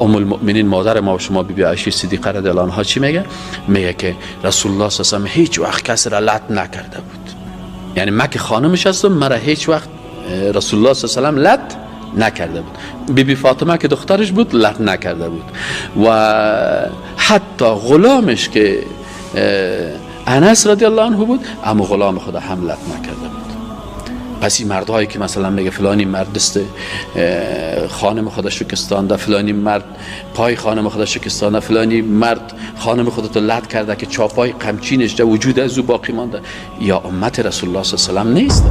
ام المؤمنین مادر ما و شما بی عایشه صدیقه رضی الله عنها چی میگه؟ میگه که رسول الله صلی الله علیه و هیچ وقت کسی را لط نکرده بود. یعنی من که خانمش هستم، مرا هیچ وقت رسول الله صلی الله علیه و لط نکرده بود. بی فاطمه که دخترش بود لط نکرده بود. و حتی غلامش که انس رضی الله عنه بود، اما غلام خدا هم لط نکرده بود. پس این مردهایی که مثلا میگه فلانی مرد دست خانم خدا شکستانده، فلانی مرد پای خانم خدا شکستانده، فلانی مرد خانم خودتو لط کرده که چاپای قمچینش در وجود از او باقی مانده، یا امت رسول الله صلی الله علیه و نیست،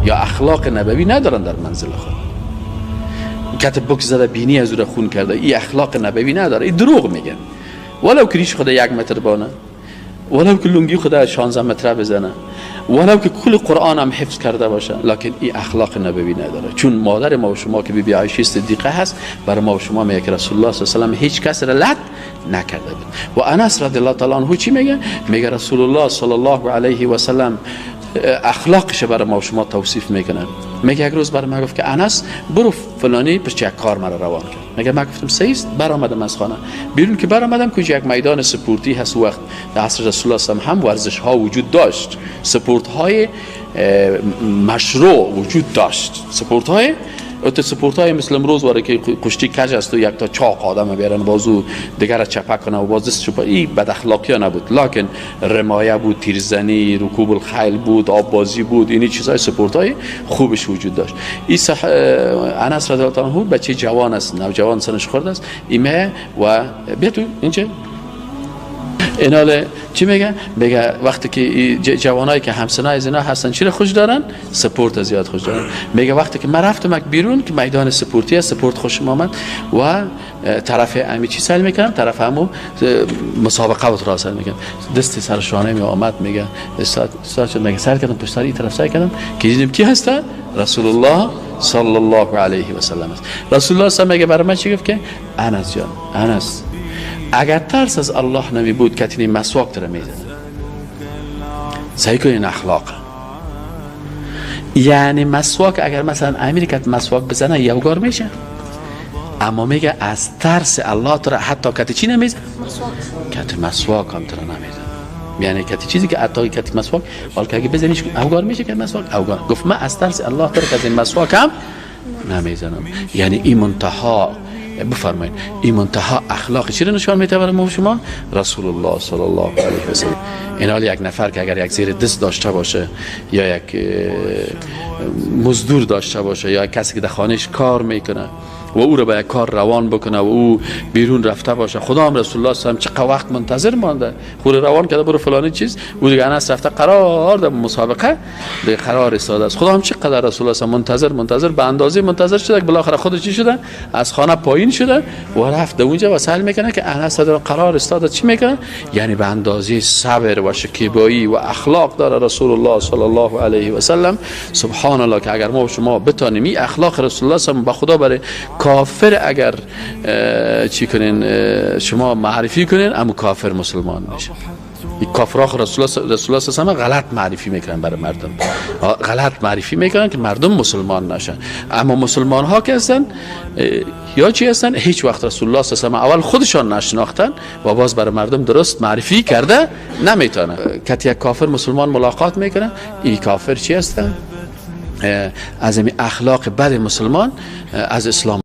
یا اخلاق نبوی ندارن در منزل خود. کت بوک زده بینی از او را خون کرده، این اخلاق نبوی نداره، این دروغ میگن. ولو که ریش خدا 1 متر بانه، ولو که لنگی خدا 16 متر بزنه، ولو که کل قرآن هم حفظ کرده باشه، لکن این اخلاق نبوی نداره. چون مادر ما و شما که بی عایشه صدیقه هست، برای ما و شما میگه که رسول الله صلی الله علیه و هیچ کس را لط نکرده بود. و انس رضی الله تعالی عنه چی میگه؟ میگه رسول الله صلی الله علیه و سلم اخلاقش برای ما و شما توصیف میکنه. میگه یک روز برای من گفت که انس برو فلانی پس یک کار مرا روان کرد. میگه من گفتم سیست، برآمدم از خانه بیرون که برآمدم که یک میدان سپورتی هست. وقت در عصر رسول الله صلی الله علیه و هم ورزش ها وجود داشت، سپورت های مشروع وجود داشت، سپورت های مثل امروز واره که کشتی کج است و یک تا چاق آدم بیارن بازو دیگر چپک کنه و باز دستش این بد اخلاقی ها نبود، لکن رمایه بود، تیرزنی، رکوب الخیل بود، آب بازی بود، اینی چیزای سپورت های خوبش وجود داشت. این انس رضی الله عنه بچه جوان است، نوجوان سنش خورده است. ایمه و بیا تو اینجا ایناله چی میگه؟ میگه وقتی که جوانایی که همسنای زنا هستن چی رو خوش دارن؟ سپورت زیاد خوش دارن. میگه وقتی که من رفتم بیرون که میدان سپورتی است، سپورت خوشم آمد و طرف امی چی سر میکنم، طرف همو مسابقه و تراسل میکنم، دست سر شانه می آمد. میگه استاد شد، میگه سر کردم پشت سر این طرف سر کردم که دیدم کی هسته؟ رسول الله صلی الله علیه و سلم است. رسول الله صلی میگه برای من چی گفت که انس جان، انس اگر ترس از الله نمی بود کتینی مسواک تره میزنه. صحیح کنین اخلاق. یعنی مسواک اگر مثلا امریکت مسواک بزنه یوگار میشه، اما میگه از ترس الله تره حتی کتی چی نمیزنه؟ کتی مسواک هم تره نمیزنه. یعنی کتی چیزی که حتی کتی مسواک حال که اگه بزنیش اوگار میشه که مسواک اوگار. گفت من از ترس الله تره که از این مسواک هم نمیزنم. یعنی این منتها بفرمایید، این منتها اخلاق چی رو نشان میده برای ما شما؟ رسول الله صلی الله علیه و سلم. این حال یک نفر که اگر یک زیر دست داشته باشه، یا یک مزدور داشته باشه، یا کسی که در خانهش کار میکنه و او رو به یک کار روان بکنه و او بیرون رفته باشه، خدا هم رسول الله صلی الله علیه و چقدر وقت منتظر مانده، خود روان کرده برو فلانی چیز، او دیگه انس رفته قرار در مسابقه دیگه قرار ایستاده است. خدا هم چقدر رسول الله منتظر به اندازه منتظر شده که بالاخره خود چی شده؟ از خانه پایین شده و رفت اونجا و سهل میکنه که انس قرار ایستاده. چی میکنه؟ یعنی به اندازه صبر و شکیبایی و اخلاق داره رسول الله صلی الله علیه و سلم. سبحان الله که اگر ما و شما بتونیم این اخلاق رسول الله صلی الله علیه و به خدا بره، کافر اگر چی کنین شما معرفی کنین، اما کافر مسلمان میشه. این کافرها رسول الله صلی الله علیه و غلط معرفی میکنن برای مردم، غلط معرفی میکنن که مردم مسلمان نشن. اما مسلمان ها که هستن یا چی هستن؟ هیچ وقت رسول الله صلی الله علیه و اول خودشان نشناختن و باز برای مردم درست معرفی کرده نمیتونه. که یک کافر مسلمان ملاقات میکنه، این کافر چی هستن؟ از این اخلاق بد مسلمان از اسلام